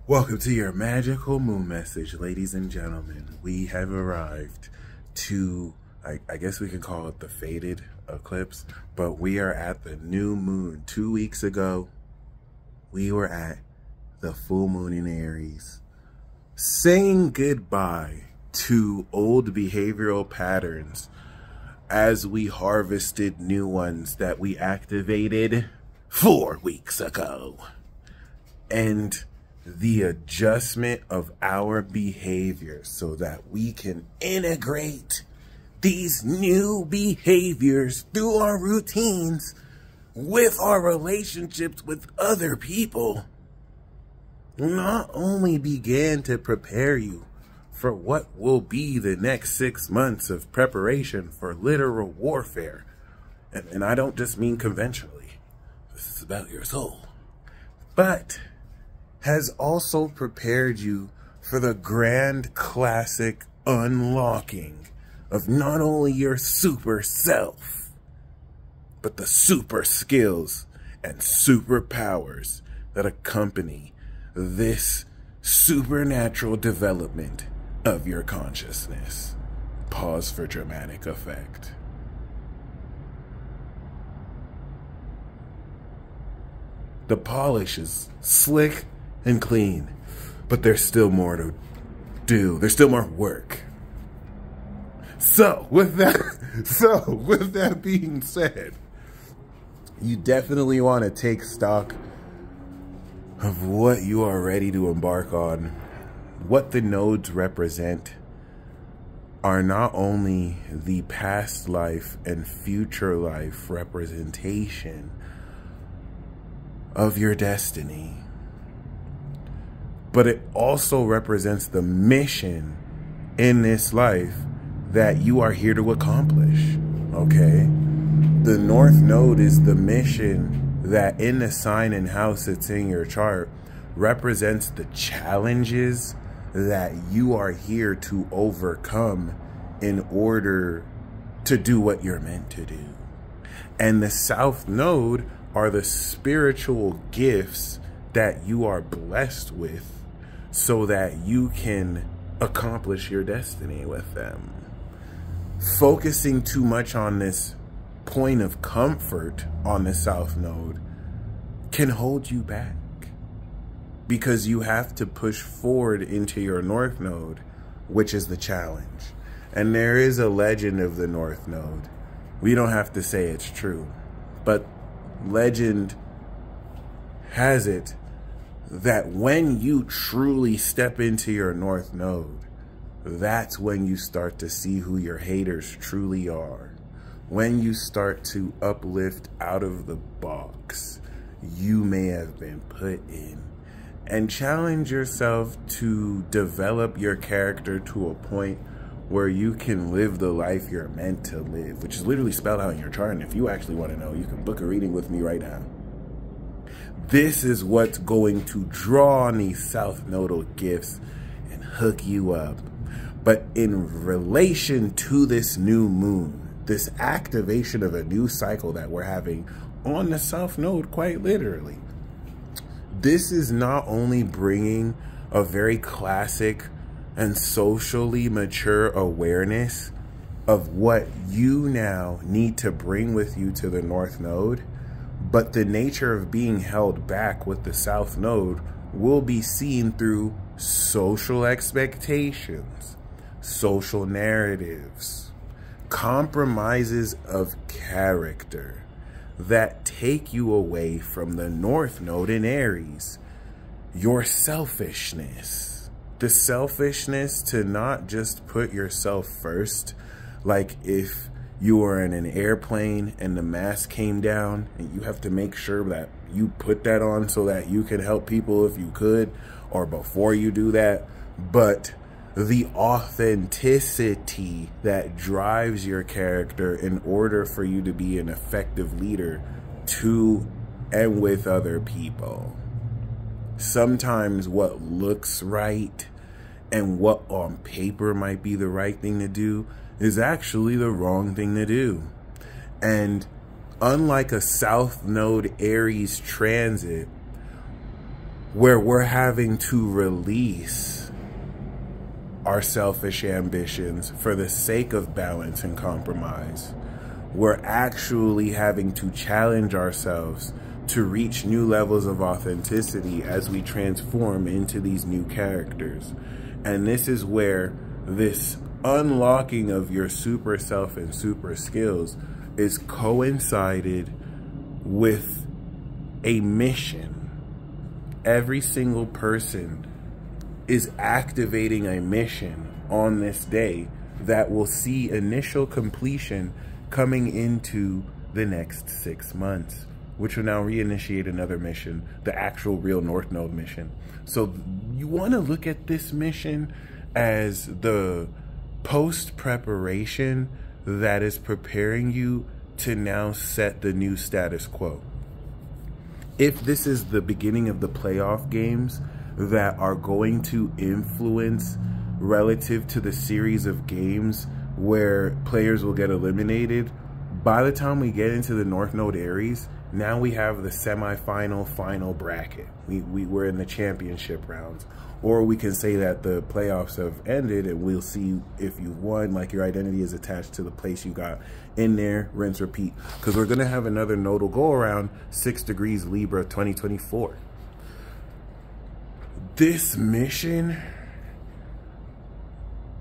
Welcome to your magical moon message, ladies and gentlemen. We have arrived to, I guess we can call it the faded eclipse, but we are at the new moon. 2 weeks ago, we were at the full moon in Aries, saying goodbye to old behavioral patterns as we harvested new ones that we activated 4 weeks ago. And the adjustment of our behavior so that we can integrate these new behaviors through our routines with our relationships with other people not only began to prepare you for what will be the next 6 months of preparation for literal warfare. And I don't just mean conventionally. This is about your soul. But has also prepared you for the grand classic unlocking of not only your super self, but the super skills and superpowers that accompany this supernatural development of your consciousness. Pause for dramatic effect. The polish is slick and clean, but there's still more to do. There's still more work. So with that being said, you definitely want to take stock of what you are ready to embark on. What the nodes represent are not only the past life and future life representation of your destiny, but it also represents the mission in this life that you are here to accomplish, okay? The North Node is the mission that in the sign and house that's in your chart represents the challenges that you are here to overcome in order to do what you're meant to do. And the South Node are the spiritual gifts that you are blessed with so that you can accomplish your destiny with them. Focusing too much on this point of comfort on the South Node can hold you back because you have to push forward into your North Node, which is the challenge. And there is a legend of the North Node. We don't have to say it's true, but legend has it that when you truly step into your North Node, that's when you start to see who your haters truly are. When you start to uplift out of the box you may have been put in and challenge yourself to develop your character to a point where you can live the life you're meant to live, which is literally spelled out in your chart. And if you actually want to know, you can book a reading with me right now. This is what's going to draw on these South Nodal gifts and hook you up. But in relation to this new moon, this activation of a new cycle that we're having on the South Node, quite literally, this is not only bringing a very classic and socially mature awareness of what you now need to bring with you to the North Node, but the nature of being held back with the South Node will be seen through social expectations, social narratives, compromises of character that take you away from the North Node in Aries, your selfishness, the selfishness to not just put yourself first, like if you were in an airplane and the mask came down and you have to make sure that you put that on so that you can help people if you could, or before you do that, but the authenticity that drives your character in order for you to be an effective leader to and with other people. Sometimes what looks right and what on paper might be the right thing to do is actually the wrong thing to do. And unlike a South Node Aries transit, where we're having to release our selfish ambitions for the sake of balance and compromise. We're actually having to challenge ourselves to reach new levels of authenticity as we transform into these new characters. And this is where this unlocking of your super self and super skills is coincided with a mission. Every single person is activating a mission on this day that will see initial completion coming into the next 6 months, which will now reinitiate another mission, the actual real North Node mission. So you want to look at this mission as the post-preparation that is preparing you to now set the new status quo. If this is the beginning of the playoff games that are going to influence relative to the series of games where players will get eliminated, by the time we get into the North Node Aries, now we have the semifinal final bracket. We're in the championship rounds. Or we can say that the playoffs have ended and we'll see if you won, like your identity is attached to the place you got in there, rinse, repeat. Because we're going to have another nodal go around 6 degrees Libra 2024. This mission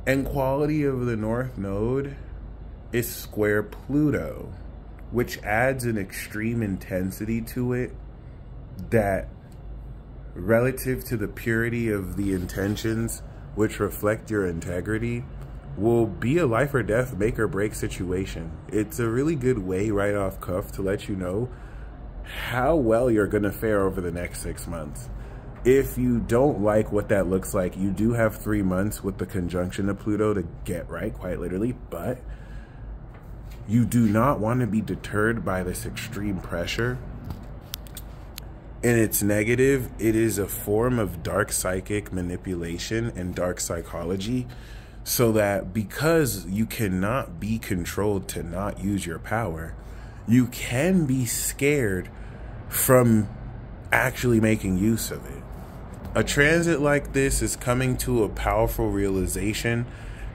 and quality of the North Node is square Pluto, which adds an extreme intensity to it that, relative to the purity of the intentions which reflect your integrity, will be a life or death, make or break situation. It's a really good way right off cuff to let you know how well you're going to fare over the next 6 months. If you don't like what that looks like, you do have 3 months with the conjunction of Pluto to get right, quite literally, but you do not want to be deterred by this extreme pressure. And it's negative. It is a form of dark psychic manipulation and dark psychology, so that because you cannot be controlled to not use your power, you can be scared from actually making use of it. A transit like this is coming to a powerful realization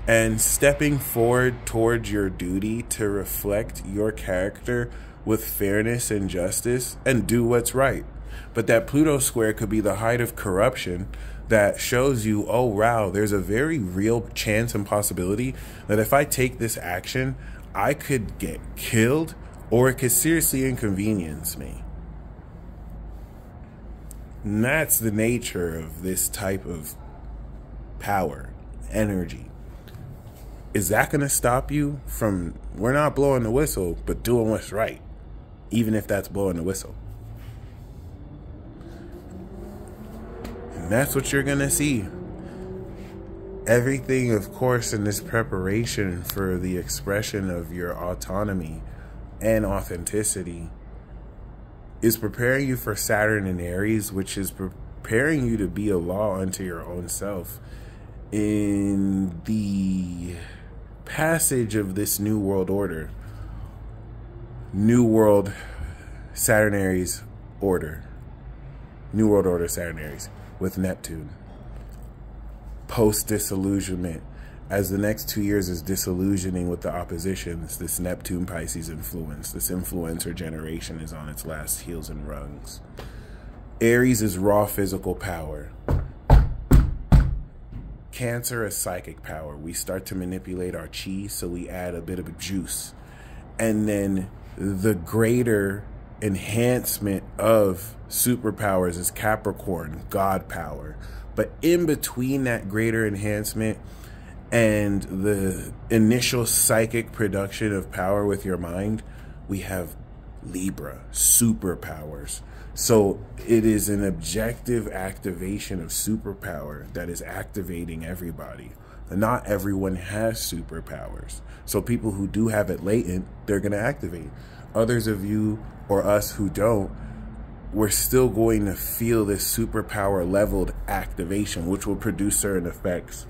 and stepping forward towards your duty to reflect your character with fairness and justice and do what's right. But that Pluto square could be the height of corruption that shows you, oh wow, there's a very real chance and possibility that if I take this action, I could get killed or it could seriously inconvenience me. And that's the nature of this type of power, energy. Is that going to stop you from, we're not blowing the whistle, but doing what's right, even if that's blowing the whistle? And that's what you're going to see. Everything, of course, in this preparation for the expression of your autonomy and authenticity is preparing you for Saturn in Aries, which is preparing you to be a law unto your own self in the passage of this new world order. New world Saturn Aries order. New world order Saturn Aries with Neptune. Post-disillusionment, as the next 2 years is disillusioning with the oppositions, this Neptune Pisces influence, this influencer generation is on its last heels and rungs. Aries is raw physical power. Cancer is psychic power. We start to manipulate our chi, so we add a bit of a juice. And then the greater enhancement of superpowers is Capricorn, God power. But in between that greater enhancement and the initial psychic production of power with your mind, we have Libra, superpowers. So it is an objective activation of superpower that is activating everybody. Not everyone has superpowers. So people who do have it latent, they're going to activate. Others of you or us who don't, we're still going to feel this superpower leveled activation, which will produce certain effects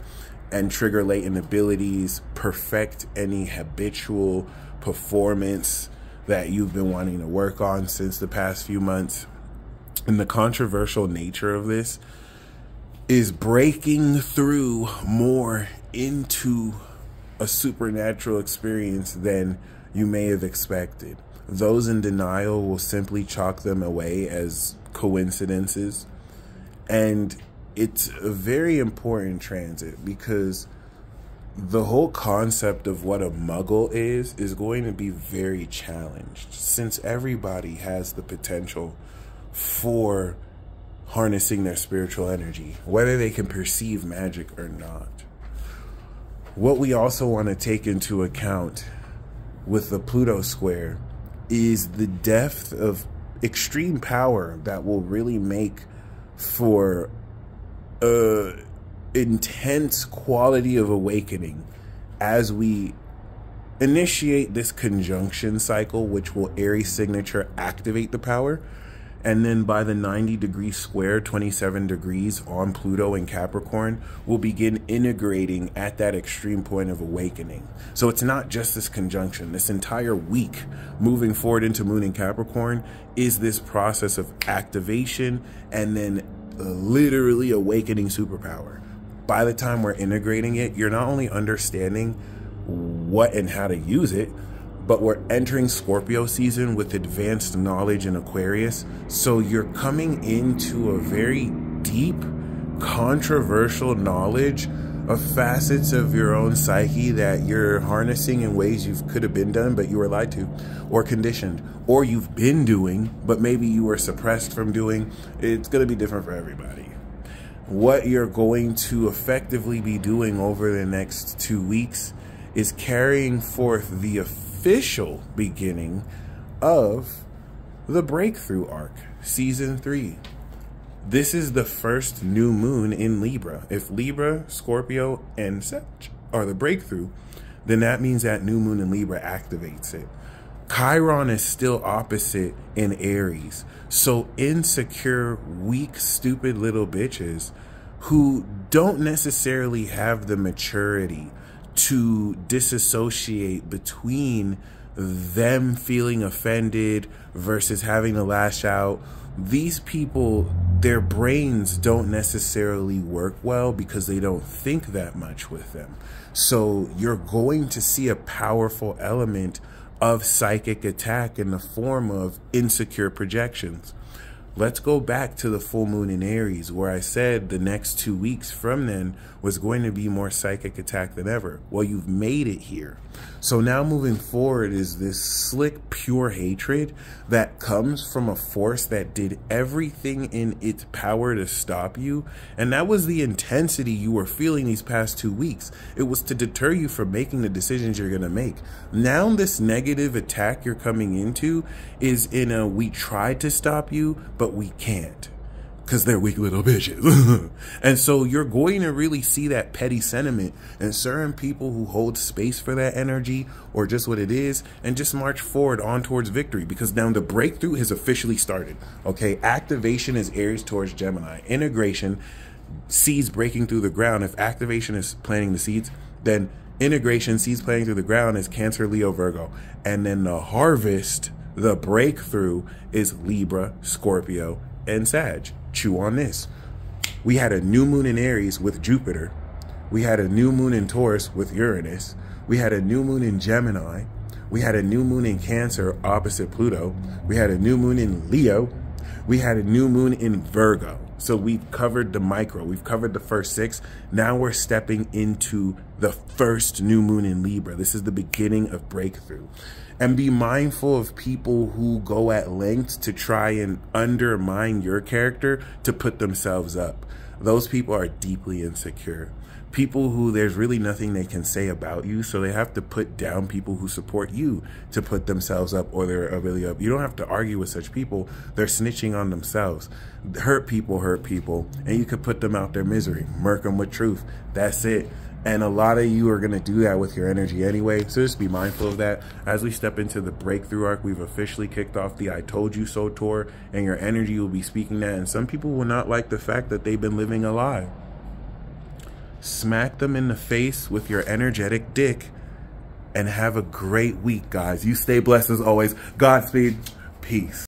and trigger latent abilities, perfect any habitual performance that you've been wanting to work on since the past few months. And the controversial nature of this is breaking through more into a supernatural experience than you may have expected. Those in denial will simply chalk them away as coincidences. And it's a very important transit because the whole concept of what a muggle is going to be very challenged, since everybody has the potential for harnessing their spiritual energy, whether they can perceive magic or not. What we also want to take into account with the Pluto square is the depth of extreme power that will really make for a intense quality of awakening as we initiate this conjunction cycle, which will Aries signature activate the power. And then by the 90-degree square, 27 degrees on Pluto and Capricorn, will begin integrating at that extreme point of awakening. So it's not just this conjunction. This entire week moving forward into Moon in Capricorn is this process of activation and then literally awakening superpower. By the time we're integrating it, you're not only understanding what and how to use it, but we're entering Scorpio season with advanced knowledge in Aquarius. So you're coming into a very deep, controversial knowledge of facets of your own psyche that you're harnessing in ways you could have been done, but you were lied to or conditioned, or you've been doing, but maybe you were suppressed from doing. It's going to be different for everybody. What you're going to effectively be doing over the next 2 weeks is carrying forth the official beginning of the breakthrough arc, season 3. This is the first new moon in Libra. If Libra, Scorpio, and Sag are the breakthrough, then that means that new moon in Libra activates it. Chiron is still opposite in Aries. So insecure, weak, stupid little bitches who don't necessarily have the maturity to disassociate between them feeling offended versus having to lash out. These people, their brains don't necessarily work well because they don't think that much with them. So you're going to see a powerful element of psychic attack in the form of insecure projections. Let's go back to the full moon in Aries, where I said the next 2 weeks from then was going to be more psychic attack than ever. Well, you've made it here. So now moving forward is this slick, pure hatred that comes from a force that did everything in its power to stop you. And that was the intensity you were feeling these past 2 weeks. It was to deter you from making the decisions you're going to make. Now this negative attack you're coming into is in a we tried to stop you, but we can't, because they're weak little bitches. And so you're going to really see that petty sentiment in certain people who hold space for that energy or just what it is and just march forward on towards victory, because now the breakthrough has officially started. Okay, activation is Aries towards Gemini. Integration, seeds breaking through the ground. If activation is planting the seeds, then integration, seeds planting through the ground, is Cancer, Leo, Virgo. And then the harvest, the breakthrough, is Libra, Scorpio, and Sag. Chew on this. We had a new moon in Aries with Jupiter. We had a new moon in Taurus with Uranus. We had a new moon in Gemini. We had a new moon in Cancer opposite Pluto. We had a new moon in Leo. We had a new moon in Virgo. So we've covered the micro. We've covered the first 6. Now we're stepping into the first new moon in Libra. This is the beginning of breakthrough. And be mindful of people who go at lengths to try and undermine your character to put themselves up. Those people are deeply insecure. People who there's really nothing they can say about you, so they have to put down people who support you to put themselves up or their ability up. You don't have to argue with such people. They're snitching on themselves. Hurt people, and you could put them out their misery. Murk them with truth. That's it. And a lot of you are going to do that with your energy anyway. So just be mindful of that. As we step into the breakthrough arc, we've officially kicked off the I Told You So tour, and your energy will be speaking that. And some people will not like the fact that they've been living a lie. Smack them in the face with your energetic dick and have a great week, guys. You stay blessed as always. Godspeed. Peace.